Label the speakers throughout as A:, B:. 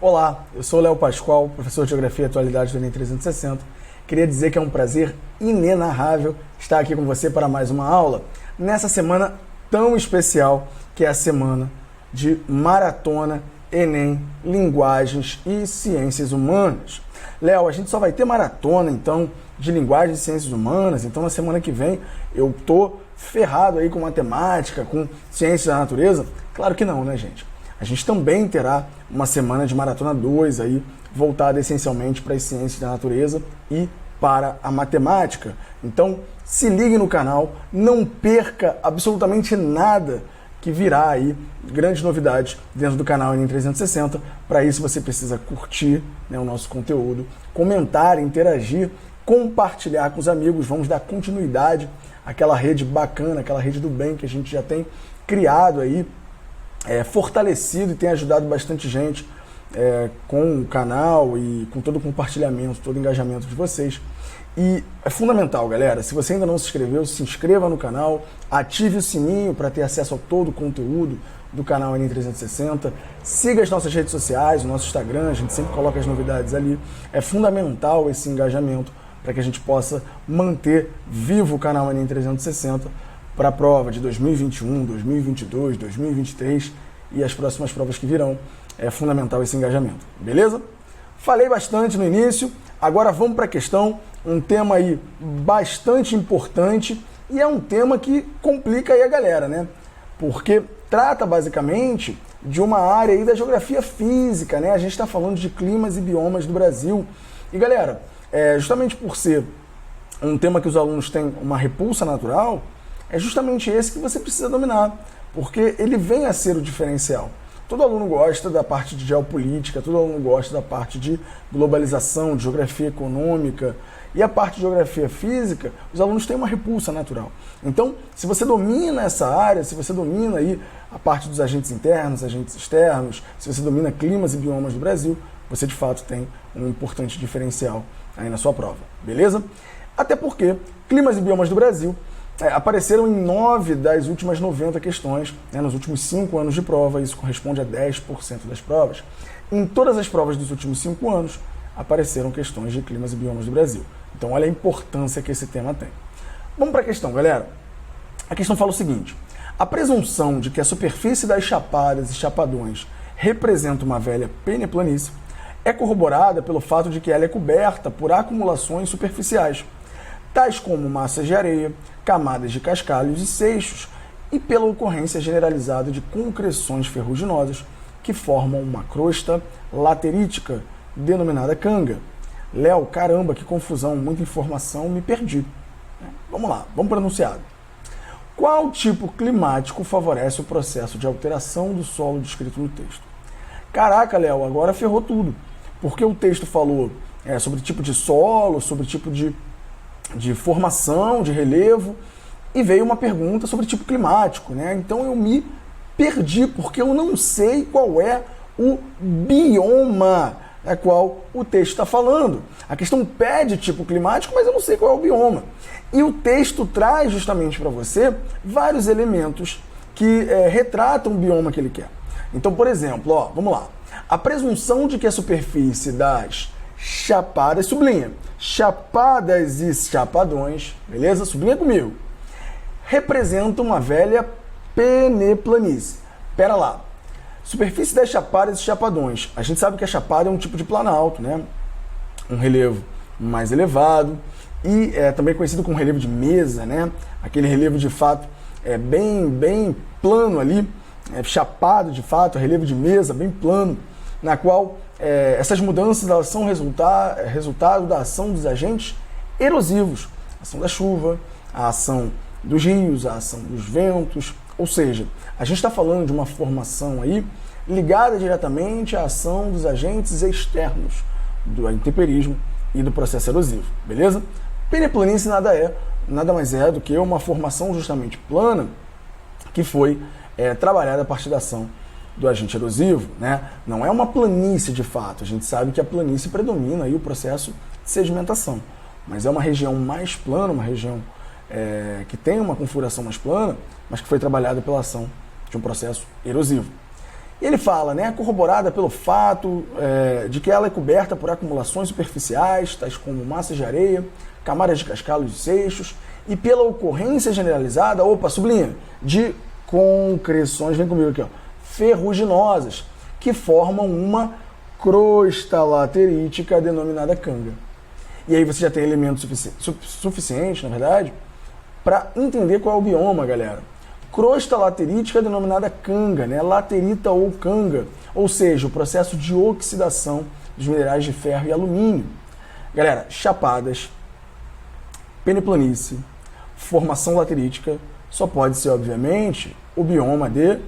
A: Olá, eu sou o Léo Pascoal, professor de Geografia e Atualidades do Enem 360. Queria dizer que é um prazer inenarrável estar aqui com você para mais uma aula, nessa semana tão especial que é a semana de Maratona Enem, Linguagens e Ciências Humanas. Léo, a gente só vai ter maratona, então, de Linguagens e Ciências Humanas, então na semana que vem eu tô ferrado aí com matemática, com ciências da natureza? Claro que não, né, gente? A gente também terá uma semana de Maratona 2 aí, voltada essencialmente para as ciências da natureza e para a matemática. Então, se ligue no canal, não perca absolutamente nada que virá aí, grandes novidades dentro do canal Enem 360. Para isso você precisa curtir, né, o nosso conteúdo, comentar, interagir, compartilhar com os amigos. Vamos dar continuidade àquela rede bacana, aquela rede do bem que a gente já tem criado aí, fortalecido e tem ajudado bastante gente com o canal e com todo o compartilhamento, todo o engajamento de vocês. E é fundamental, galera, se você ainda não se inscreveu, se inscreva no canal, ative o sininho para ter acesso a todo o conteúdo do canal Enem 360, siga as nossas redes sociais, o nosso Instagram, a gente sempre coloca as novidades ali. É fundamental esse engajamento para que a gente possa manter vivo o canal Enem 360 para a prova de 2021, 2022, 2023 e as próximas provas que virão. É fundamental esse engajamento, beleza? Falei bastante no início, agora vamos para a questão, um tema aí bastante importante e é um tema que complica aí a galera, né? Porque trata basicamente de uma área aí da geografia física, né? A gente está falando de climas e biomas do Brasil. E galera, justamente por ser um tema que os alunos têm uma repulsa natural, é justamente esse que você precisa dominar, porque ele vem a ser o diferencial. Todo aluno gosta da parte de geopolítica, todo aluno gosta da parte de globalização, de geografia econômica, e a parte de geografia física, os alunos têm uma repulsa natural. Então, se você domina essa área, se você domina aí a parte dos agentes internos, agentes externos, se você domina climas e biomas do Brasil, você de fato tem um importante diferencial aí na sua prova, beleza? Até porque climas e biomas do Brasil apareceram em 9 das últimas 90 questões, né, nos últimos 5 anos de prova, isso corresponde a 10% das provas. Em todas as provas dos últimos 5 anos, apareceram questões de climas e biomas do Brasil. Então, olha a importância que esse tema tem. Vamos para a questão, galera. A questão fala o seguinte: a presunção de que a superfície das chapadas e chapadões representa uma velha peneplanície é corroborada pelo fato de que ela é coberta por acumulações superficiais, tais como massas de areia, camadas de cascalhos e seixos, e pela ocorrência generalizada de concreções ferruginosas que formam uma crosta laterítica, denominada canga. Léo, caramba, que confusão, muita informação, me perdi. Vamos lá, vamos para o enunciado. Qual tipo climático favorece o processo de alteração do solo descrito no texto? Caraca, Léo, agora ferrou tudo, porque o texto falou sobre tipo de solo, sobre tipo de formação, de relevo, e veio uma pergunta sobre tipo climático, né? Então eu me perdi, porque eu não sei qual é o bioma a qual o texto está falando. A questão pede tipo climático, mas eu não sei qual é o bioma. E o texto traz justamente para você vários elementos que retratam o bioma que ele quer. Então, por exemplo, ó, vamos lá. A presunção de que a superfície das chapadas, sublinha, chapadas e chapadões, beleza? Sublinha comigo. Representa uma velha peneplanície. Pera lá. Superfície das chapadas e chapadões. A gente sabe que a chapada é um tipo de planalto, né? Um relevo mais elevado e também conhecido como relevo de mesa, né? Aquele relevo de fato bem plano ali, chapado de fato, relevo de mesa bem plano, na qual essas mudanças elas são resultado da ação dos agentes erosivos, a ação da chuva, a ação dos rios, a ação dos ventos. Ou seja, a gente está falando de uma formação aí ligada diretamente à ação dos agentes externos, do intemperismo e do processo erosivo, beleza? Peneplanície nada mais é do que uma formação justamente plana que foi trabalhada a partir da ação do agente erosivo, né? Não é uma planície de fato, a gente sabe que a planície predomina aí o processo de sedimentação, mas é uma região mais plana, uma região que tem uma configuração mais plana, mas que foi trabalhada pela ação de um processo erosivo. E ele fala, né, corroborada pelo fato de que ela é coberta por acumulações superficiais, tais como massas de areia, camadas de cascalos e seixos, e pela ocorrência generalizada, sublinha, de concreções, vem comigo aqui, ó, ferruginosas, que formam uma crosta laterítica denominada canga. E aí você já tem elementos suficientes, na verdade, para entender qual é o bioma, galera. Crosta laterítica denominada canga, né? Laterita ou canga, ou seja, o processo de oxidação dos minerais de ferro e alumínio. Galera, chapadas, peneplanície, formação laterítica, só pode ser, obviamente, o bioma de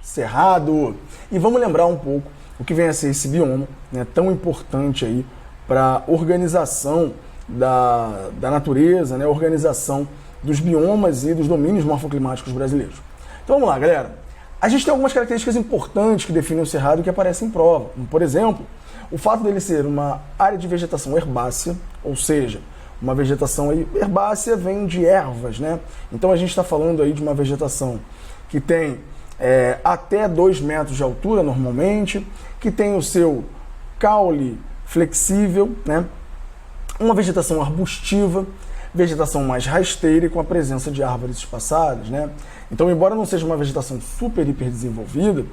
A: cerrado. E vamos lembrar um pouco o que vem a ser esse bioma, né, tão importante aí para a organização da natureza, né, organização dos biomas e dos domínios morfoclimáticos brasileiros. Então vamos lá, galera. A gente tem algumas características importantes que definem o cerrado que aparecem em prova. Por exemplo, o fato dele ser uma área de vegetação herbácea, ou seja, uma vegetação aí, herbácea vem de ervas, né? Então a gente está falando aí de uma vegetação que tem até 2 metros de altura normalmente, que tem o seu caule flexível, né? Uma vegetação arbustiva, vegetação mais rasteira e com a presença de árvores espaçadas, né? Então, embora não seja uma vegetação super hiper desenvolvida,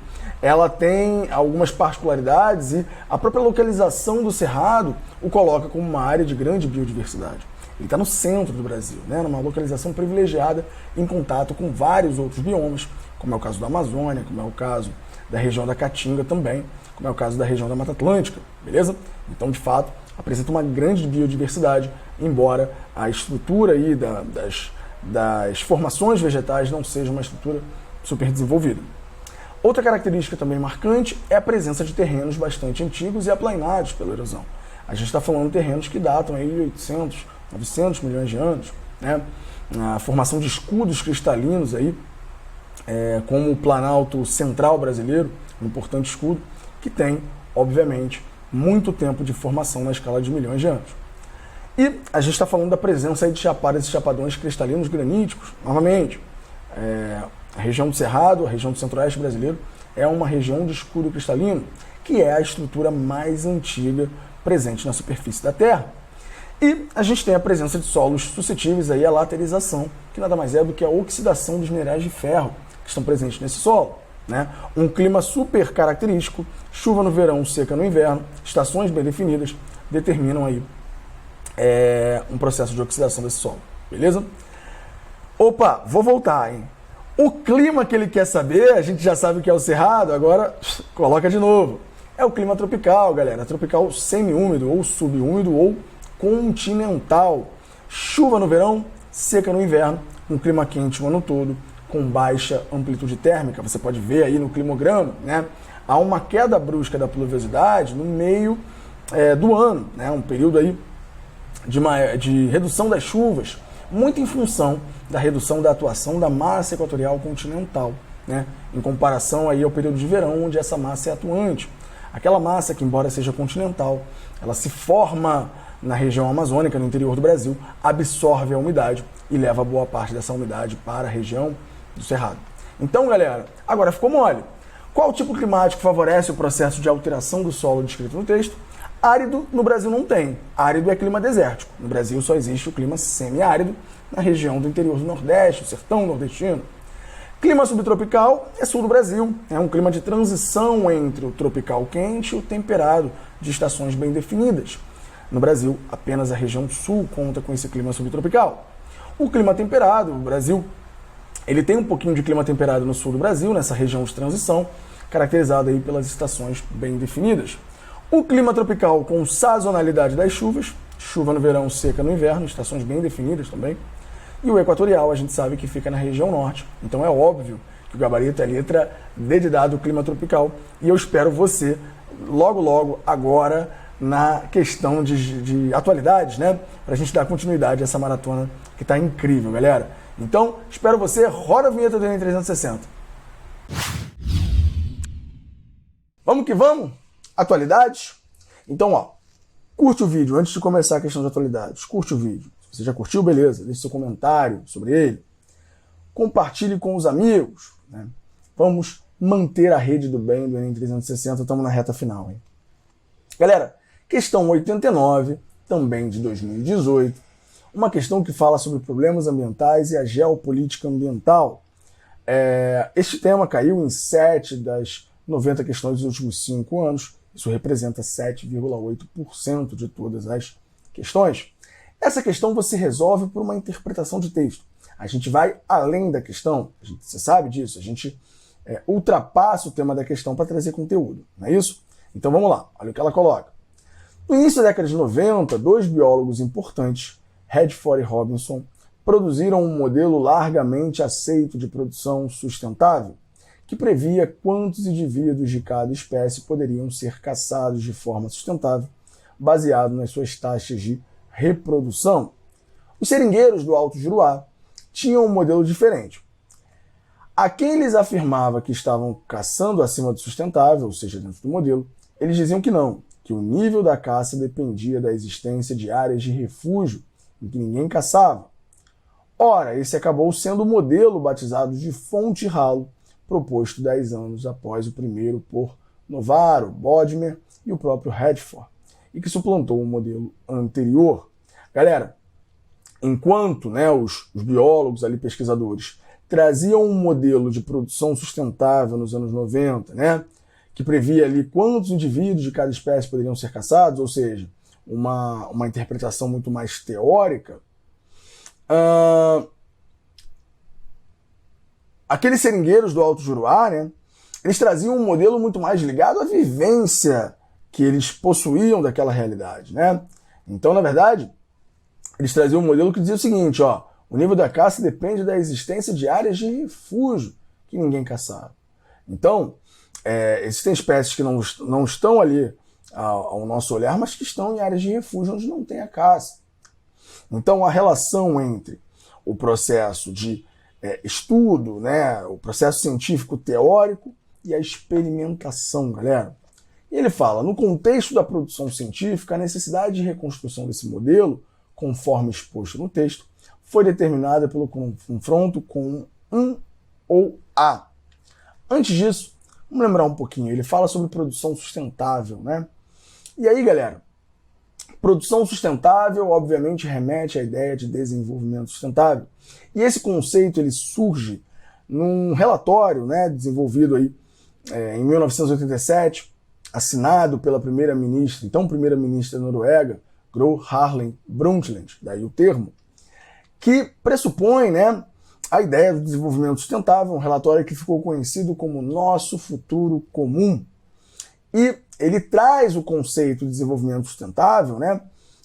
A: ela tem algumas particularidades e a própria localização do cerrado o coloca como uma área de grande biodiversidade. Ele está no centro do Brasil, né? Numa localização privilegiada em contato com vários outros biomas, como é o caso da Amazônia, como é o caso da região da Caatinga também, como é o caso da região da Mata Atlântica, beleza? Então, de fato, apresenta uma grande biodiversidade, embora a estrutura aí das formações vegetais não seja uma estrutura super desenvolvida. Outra característica também marcante é a presença de terrenos bastante antigos e aplainados pela erosão. A gente está falando de terrenos que datam aí de 800, 900 milhões de anos, né? A formação de escudos cristalinos aí, como o Planalto Central brasileiro, um importante escudo, que tem, obviamente, muito tempo de formação na escala de milhões de anos. E a gente está falando da presença aí de chapadas e chapadões cristalinos graníticos. Novamente, a região do Cerrado, a região do Centro-Oeste brasileiro, é uma região de escudo cristalino, que é a estrutura mais antiga presente na superfície da Terra. E a gente tem a presença de solos suscetíveis aí à laterização, que nada mais é do que a oxidação dos minerais de ferro que estão presentes nesse solo, né? Um clima super característico, chuva no verão, seca no inverno, estações bem definidas, determinam aí um processo de oxidação desse solo, beleza? Opa, vou voltar, hein? O clima que ele quer saber, a gente já sabe o que é o cerrado, agora coloca de novo. É o clima tropical, galera, tropical semi-úmido, ou subúmido, ou continental. Chuva no verão, seca no inverno, um clima quente o ano todo, com baixa amplitude térmica. Você pode ver aí no climograma, né? Há uma queda brusca da pluviosidade no meio do ano, né? Um período aí de redução das chuvas, muito em função da redução da atuação da massa equatorial continental, né? Em comparação aí ao período de verão, onde essa massa é atuante. Aquela massa que, embora seja continental, ela se forma na região amazônica, no interior do Brasil, absorve a umidade e leva boa parte dessa umidade para a região do Cerrado. Então, galera, agora ficou mole. Qual tipo climático favorece o processo de alteração do solo descrito no texto? Árido, no Brasil não tem. Árido é clima desértico. No Brasil só existe o clima semiárido, na região do interior do Nordeste, o sertão nordestino. Clima subtropical é sul do Brasil. É um clima de transição entre o tropical quente e o temperado, de estações bem definidas. No Brasil, apenas a região sul conta com esse clima subtropical. O clima temperado, o Brasil, ele tem um pouquinho de clima temperado no sul do Brasil, nessa região de transição, caracterizado aí pelas estações bem definidas. O clima tropical com sazonalidade das chuvas, chuva no verão, seca no inverno, estações bem definidas também. E o equatorial, a gente sabe que fica na região norte, então é óbvio que o gabarito é a letra D de dado, clima tropical. E eu espero você, logo, agora, na questão de atualidades, né? Pra gente dar continuidade a essa maratona que tá incrível, galera. Então, espero você. Roda a vinheta do Enem 360. Vamos que vamos? Atualidades? Então, ó, curte o vídeo antes de começar a questão de atualidades. Curte o vídeo. Se você já curtiu, beleza. Deixe seu comentário sobre ele. Compartilhe com os amigos, né? Vamos manter a rede do bem do Enem 360. Estamos na reta final, hein? Galera, questão 89, também de 2018, uma questão que fala sobre problemas ambientais e a geopolítica ambiental. Este tema caiu em 7 das 90 questões dos últimos 5 anos. Isso representa 7,8% de todas as questões. Essa questão você resolve por uma interpretação de texto. A gente vai além da questão, você sabe disso, a gente ultrapassa o tema da questão para trazer conteúdo, não é isso? Então vamos lá, olha o que ela coloca. No início da década de 90, 2 biólogos importantes, Redford e Robinson, produziram um modelo largamente aceito de produção sustentável, que previa quantos indivíduos de cada espécie poderiam ser caçados de forma sustentável, baseado nas suas taxas de reprodução. Os seringueiros do Alto Juruá tinham um modelo diferente. A quem eles afirmavam que estavam caçando acima do sustentável, ou seja, dentro do modelo, eles diziam que não, que o nível da caça dependia da existência de áreas de refúgio em que ninguém caçava. Ora, esse acabou sendo o modelo batizado de Fonte Ralo, proposto 10 anos após o primeiro por Novaro, Bodmer e o próprio Redford, e que suplantou o modelo anterior. Galera, enquanto os biólogos ali, pesquisadores, traziam um modelo de produção sustentável nos anos 90, que previa ali quantos indivíduos de cada espécie poderiam ser caçados, ou seja, uma interpretação muito mais teórica, aqueles seringueiros do Alto Juruá, eles traziam um modelo muito mais ligado à vivência que eles possuíam daquela realidade, Então, na verdade, eles traziam um modelo que dizia o seguinte, o nível da caça depende da existência de áreas de refúgio que ninguém caçava. Então, existem espécies que não estão ali ao nosso olhar, mas que estão em áreas de refúgio onde não tem a caça. Então, a relação entre o processo de estudo, o processo científico teórico e a experimentação, galera. E ele fala, no contexto da produção científica, a necessidade de reconstrução desse modelo, conforme exposto no texto, foi determinada pelo confronto com ou A. Antes disso, vamos lembrar um pouquinho, ele fala sobre produção sustentável, E aí, galera, produção sustentável, obviamente, remete à ideia de desenvolvimento sustentável. E esse conceito ele surge num relatório desenvolvido aí, em 1987, assinado pela primeira-ministra, então primeira-ministra da Noruega, Gro Harlem Brundtland, daí o termo, que pressupõe a ideia do desenvolvimento sustentável, um relatório que ficou conhecido como Nosso Futuro Comum. E ele traz o conceito de desenvolvimento sustentável,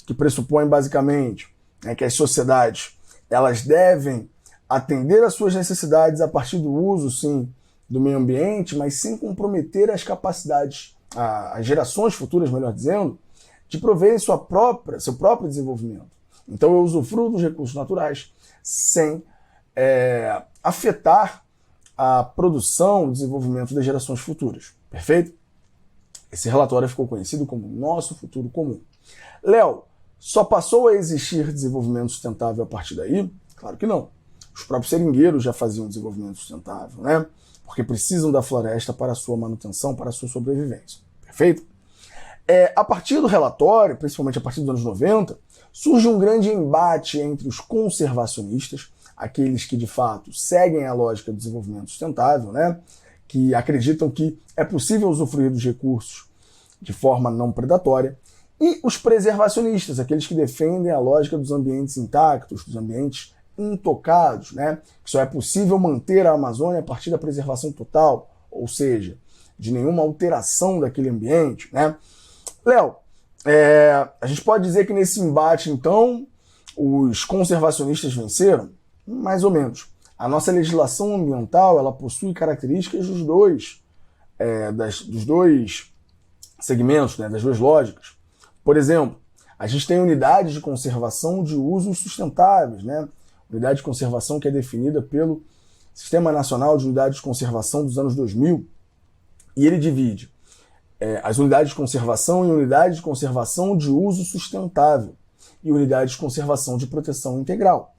A: que pressupõe basicamente que as sociedades elas devem atender às suas necessidades a partir do uso, sim, do meio ambiente, mas sem comprometer as capacidades, as gerações futuras, melhor dizendo, de proverem seu próprio desenvolvimento. Então eu usufruo dos recursos naturais sem afetar a produção, o desenvolvimento das gerações futuras. Perfeito? Esse relatório ficou conhecido como Nosso Futuro Comum. Léo, só passou a existir desenvolvimento sustentável a partir daí? Claro que não. Os próprios seringueiros já faziam desenvolvimento sustentável, Porque precisam da floresta para a sua manutenção, para a sua sobrevivência. Perfeito? A partir do relatório, principalmente a partir dos anos 90, surge um grande embate entre os conservacionistas, aqueles que de fato seguem a lógica do desenvolvimento sustentável, que acreditam que é possível usufruir dos recursos de forma não predatória, e os preservacionistas, aqueles que defendem a lógica dos ambientes intactos, dos ambientes intocados, que só é possível manter a Amazônia a partir da preservação total, ou seja, de nenhuma alteração daquele ambiente. Léo, a gente pode dizer que nesse embate, então, os conservacionistas venceram? Mais ou menos. A nossa legislação ambiental ela possui características dos dois segmentos, das duas lógicas. Por exemplo, a gente tem unidades de conservação de usos sustentáveis, unidade de conservação que é definida pelo Sistema Nacional de Unidades de Conservação dos anos 2000, e ele divide as unidades de conservação em unidades de conservação de uso sustentável e unidades de conservação de proteção integral.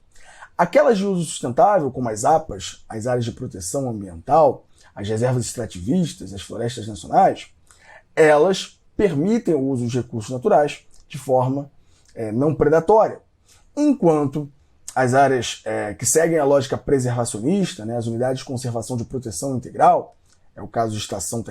A: Aquelas de uso sustentável, como as APAs, as áreas de proteção ambiental, as reservas extrativistas, as florestas nacionais, elas permitem o uso de recursos naturais de forma não predatória. Enquanto as áreas que seguem a lógica preservacionista, né, as unidades de conservação de proteção integral, é o caso de estação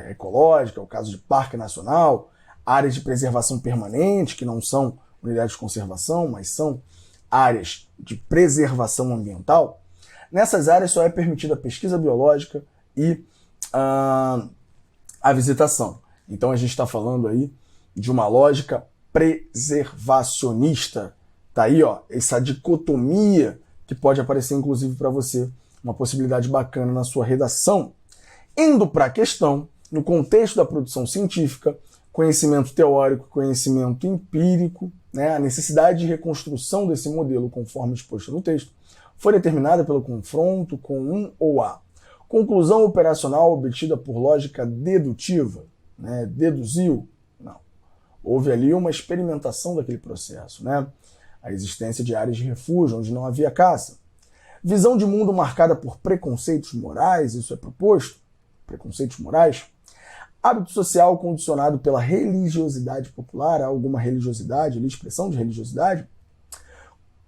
A: ecológica, é o caso de parque nacional, áreas de preservação permanente, que não são unidades de conservação, mas são áreas de preservação ambiental, nessas áreas só é permitida a pesquisa biológica e a visitação. Então a gente está falando aí de uma lógica preservacionista. Tá aí, ó, essa dicotomia que pode aparecer inclusive para você, uma possibilidade bacana na sua redação. Indo para a questão, no contexto da produção científica, conhecimento teórico, conhecimento empírico, né, a necessidade de reconstrução desse modelo conforme exposto no texto, foi determinada pelo confronto com um ou a conclusão operacional obtida por lógica dedutiva, né, deduziu? Não. Houve ali uma experimentação daquele processo, né? A existência de áreas de refúgio onde não havia caça. Visão de mundo marcada por preconceitos morais, isso é proposto? Preconceitos morais? Hábito social condicionado pela religiosidade popular, há alguma religiosidade, ali, expressão de religiosidade?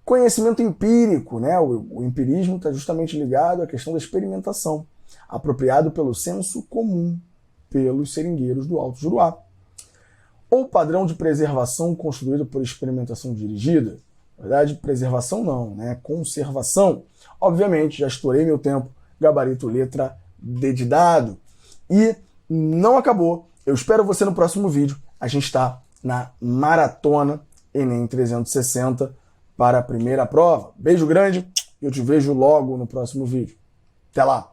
A: Conhecimento empírico, né? O empirismo está justamente ligado à questão da experimentação, apropriado pelo senso comum, pelos seringueiros do Alto Juruá. Ou padrão de preservação construído por experimentação dirigida? Na verdade, preservação não, né? Conservação. Obviamente, já estourei meu tempo, gabarito letra D de dado. E não acabou. Eu espero você no próximo vídeo. A gente está na maratona Enem 360 para a primeira prova. Beijo grande e eu te vejo logo no próximo vídeo. Até lá!